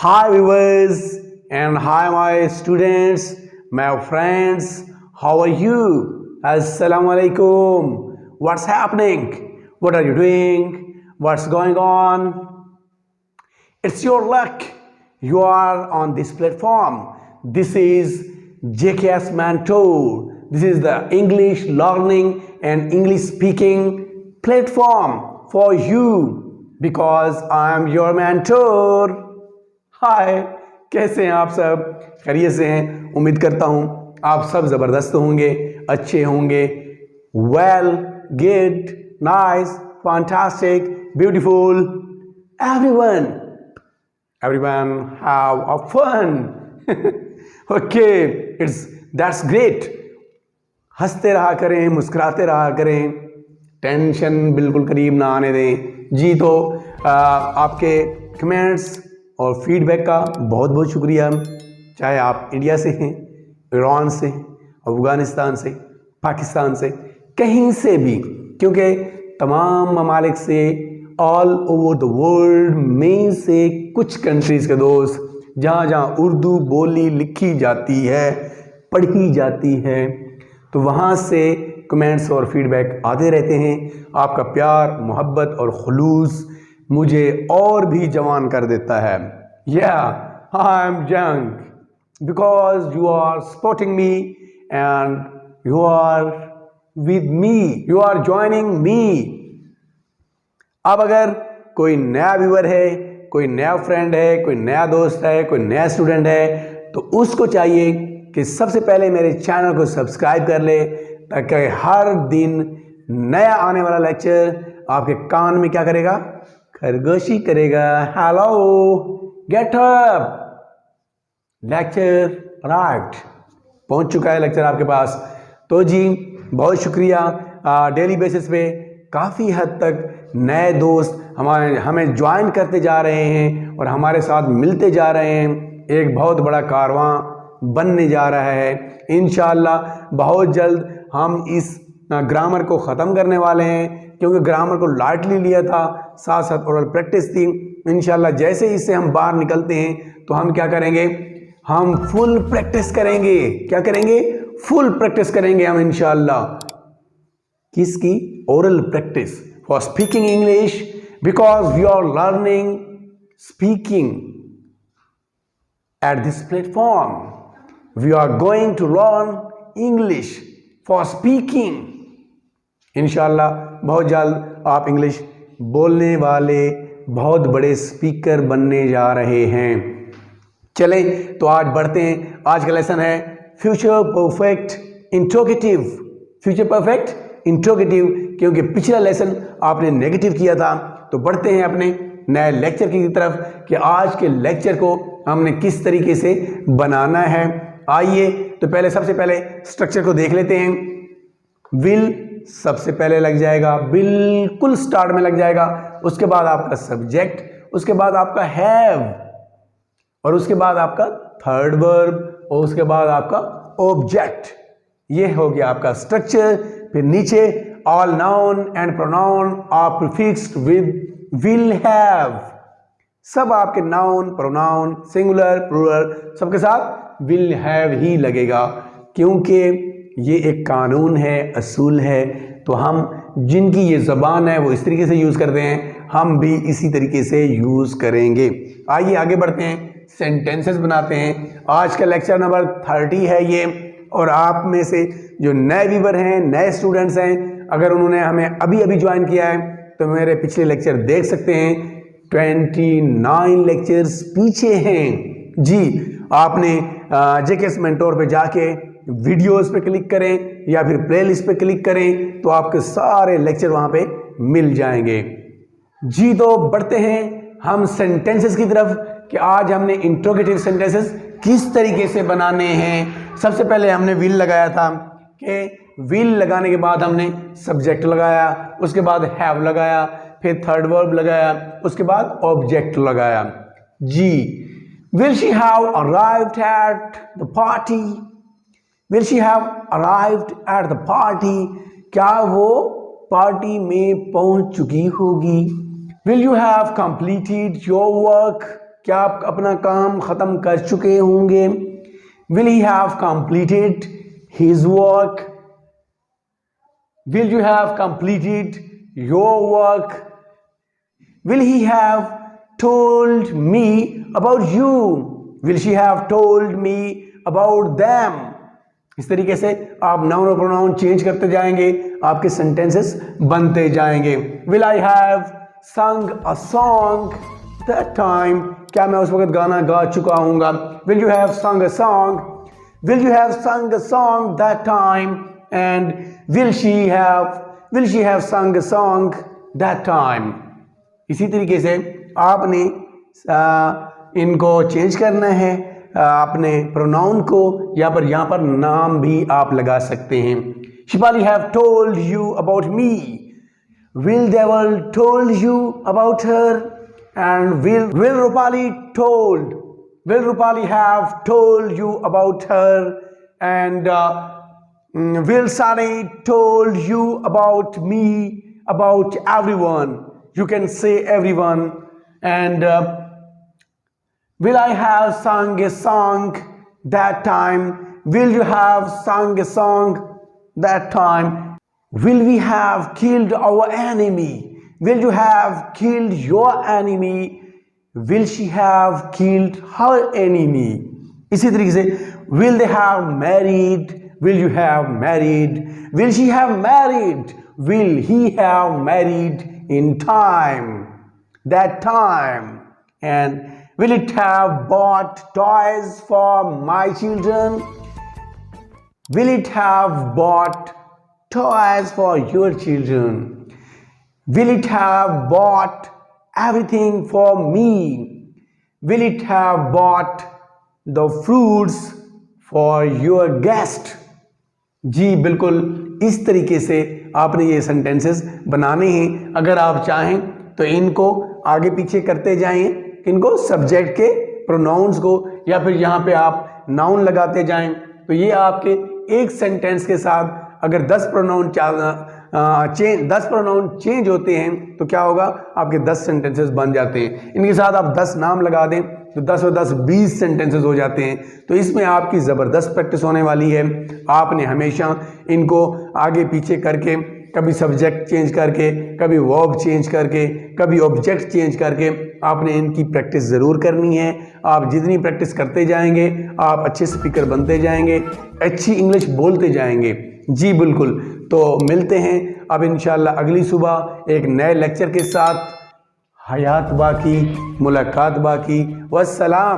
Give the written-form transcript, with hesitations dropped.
Hi viewers and hi my students, my friends. How are you? Assalamu alaikum. What's happening? What are you doing? What's going on? It's your luck. You are on this platform. This is JKS Mentor. This is the English learning and English speaking platform for you because I am your mentor. हाय, कैसे हैं आप सब? खैरियत से हैं? उम्मीद करता हूँ आप सब ज़बरदस्त होंगे, अच्छे होंगे. Well, good, nice, fantastic, beautiful, everyone have a fun. Okay, that's great. हंसते रहा करें, मुस्कुराते रहा करें, टेंशन बिल्कुल करीब ना आने दें. जी तो आपके कमेंट्स और फीडबैक का बहुत बहुत शुक्रिया. चाहे आप इंडिया से हैं, ईरान से, अफ़गानिस्तान से, पाकिस्तान से, कहीं से भी, क्योंकि तमाम ममालिक से, ऑल ओवर द वर्ल्ड में से कुछ कंट्रीज़ के दोस्त जहाँ जहाँ उर्दू बोली लिखी जाती है, पढ़ी जाती है, तो वहाँ से कमेंट्स और फीडबैक आते रहते हैं. आपका प्यार, मोहब्बत और खुलूस मुझे और भी जवान कर देता है. I am young because you are supporting me and you are with me, you are joining me. अब अगर कोई नया व्यूअर है, कोई नया फ्रेंड है, कोई नया दोस्त है, कोई नया स्टूडेंट है, तो उसको चाहिए कि सबसे पहले मेरे चैनल को सब्सक्राइब कर ले, ताकि हर दिन नया आने वाला लेक्चर आपके कान में क्या करेगा? खरगोशी करेगा. Hello, get up, lecture arrived, पहुंच चुका है लेक्चर आपके पास. तो जी बहुत शुक्रिया. डेली बेसिस पे काफ़ी हद तक नए दोस्त हमें ज्वाइन करते जा रहे हैं और हमारे साथ मिलते जा रहे हैं. एक बहुत बड़ा कारवां बनने जा रहा है. इंशाअल्लाह बहुत जल्द हम इस ग्रामर को ख़त्म करने वाले हैं, क्योंकि ग्रामर को लाइटली लिया था, साथ साथ ओरल प्रैक्टिस थी. इंशाल्लाह जैसे ही इससे हम बाहर निकलते हैं तो हम क्या करेंगे? हम फुल प्रैक्टिस करेंगे. क्या करेंगे? फुल प्रैक्टिस करेंगे हम इंशाल्लाह. किसकी? Oral practice for speaking English, because we are learning speaking at this platform. We are going to learn English for speaking. इंशाल्लाह बहुत जल्द आप इंग्लिश बोलने वाले बहुत बड़े स्पीकर बनने जा रहे हैं. चलें तो आज बढ़ते हैं. आज का लेसन है future perfect interrogative. Future perfect interrogative, क्योंकि पिछला लेसन आपने नेगेटिव किया था. तो बढ़ते हैं अपने नए लेक्चर की तरफ कि आज के लेक्चर को हमने किस तरीके से बनाना है. आइए तो सबसे पहले स्ट्रक्चर को देख लेते हैं. विल सबसे पहले लग जाएगा, बिल्कुल स्टार्ट में लग जाएगा. उसके बाद आपका सब्जेक्ट, उसके बाद आपका हैव, और उसके बाद आपका थर्ड वर्ब, और उसके बाद आपका ऑब्जेक्ट. ये हो गया आपका स्ट्रक्चर. फिर नीचे all noun and pronoun are prefixed with will have. सब आपके नाउन, प्रोनाउन, सिंगुलर, प्लूरल, सबके साथ विल हैव ही लगेगा, क्योंकि ये एक कानून है, असूल है. तो हम जिनकी ये ज़बान है वो इस तरीके से यूज़ करते हैं, हम भी इसी तरीके से यूज़ करेंगे. आइए आगे बढ़ते हैं, सेंटेंसेस बनाते हैं. आज का लेक्चर नंबर 30 है ये. और आप में से जो नए व्यूअर हैं, नए स्टूडेंट्स हैं, अगर उन्होंने हमें अभी अभी ज्वाइन किया है तो मेरे पिछले लेक्चर देख सकते हैं. 29 लेक्चर्स पीछे हैं जी. आपने जेकेएस मेंटोर पे जाके वीडियोस पे क्लिक करें या फिर प्लेलिस्ट पे क्लिक करें तो आपके सारे लेक्चर वहां पे मिल जाएंगे जी. तो बढ़ते हैं हम सेंटेंसेस की तरफ कि आज हमने इंट्रोगेटिव सेंटेंसेस किस तरीके से बनाने हैं. सबसे पहले हमने विल लगाया था कि विल लगाने के बाद हमने सब्जेक्ट लगाया, उसके बाद हैव लगाया, फिर थर्ड वर्ब लगाया, उसके बाद ऑब्जेक्ट लगाया जी. Will she have arrived at the party. Will she have arrived at the party? क्या वो पार्टी में पहुंच चुकी होगी? Will you have completed your work? क्या आप अपना काम ख़त्म कर चुके होंगे? Will he have completed his work? Will you have completed your work? Will he have told me about you? Will she have told me about them? इस तरीके से आप नाउन और प्रोनाउन चेंज करते जाएंगे, आपके सेंटेंसेस बनते जाएंगे। विल आई हैव संग अ सॉन्ग दैट टाइम? क्या मैं उस वक्त गाना गा चुका हूँगा? विल यू हैव संग a song? Will you have संग a song that time? And will she have संग अ सॉन्ग दैट टाइम? इसी तरीके से आपने इनको चेंज करना है, अपने प्रोनाउन को यहाँ पर नाम भी आप लगा सकते हैं। Shipali have told you about me? Will Deval told you about her? And will Rupali have told you about her? And will Sani told you about me, about everyone? You can say everyone. And will I have sung a song that time? Will you have sung a song that time? Will we have killed our enemy? Will you have killed your enemy? Will she have killed her enemy? इसी तरीके से will they have married? Will you have married? Will she have married? Will he have married in time? That time. And will it have bought toys for my children? Will it have bought toys for your children? Will it have bought everything for me? Will it have bought the fruits for your guest? जी बिल्कुल, इस तरीके से आपने ये sentences बनाने हैं। अगर आप चाहें तो इनको आगे पीछे करते जाएं, इनको सब्जेक्ट के प्रोनाउंस को, या फिर यहाँ पे आप नाउन लगाते जाएं। तो ये आपके एक सेंटेंस के साथ अगर 10 प्रोनाउन चेंज होते हैं तो क्या होगा, आपके 10 सेंटेंसेस बन जाते हैं। इनके साथ आप 10 नाम लगा दें तो 10 और 10 20 सेंटेंसेस हो जाते हैं। तो इसमें आपकी ज़बरदस्त प्रैक्टिस होने वाली है। आपने हमेशा इनको आगे पीछे करके, कभी सब्जेक्ट चेंज करके, कभी वर्ब चेंज करके, कभी ऑब्जेक्ट चेंज करके आपने इनकी प्रैक्टिस ज़रूर करनी है। आप जितनी प्रैक्टिस करते जाएंगे आप अच्छे स्पीकर बनते जाएंगे, अच्छी इंग्लिश बोलते जाएंगे। जी बिल्कुल। तो मिलते हैं अब इंशाल्लाह अगली सुबह एक नए लेक्चर के साथ। हयात बाकी, मुलाकात बाकी। वस्सलाम।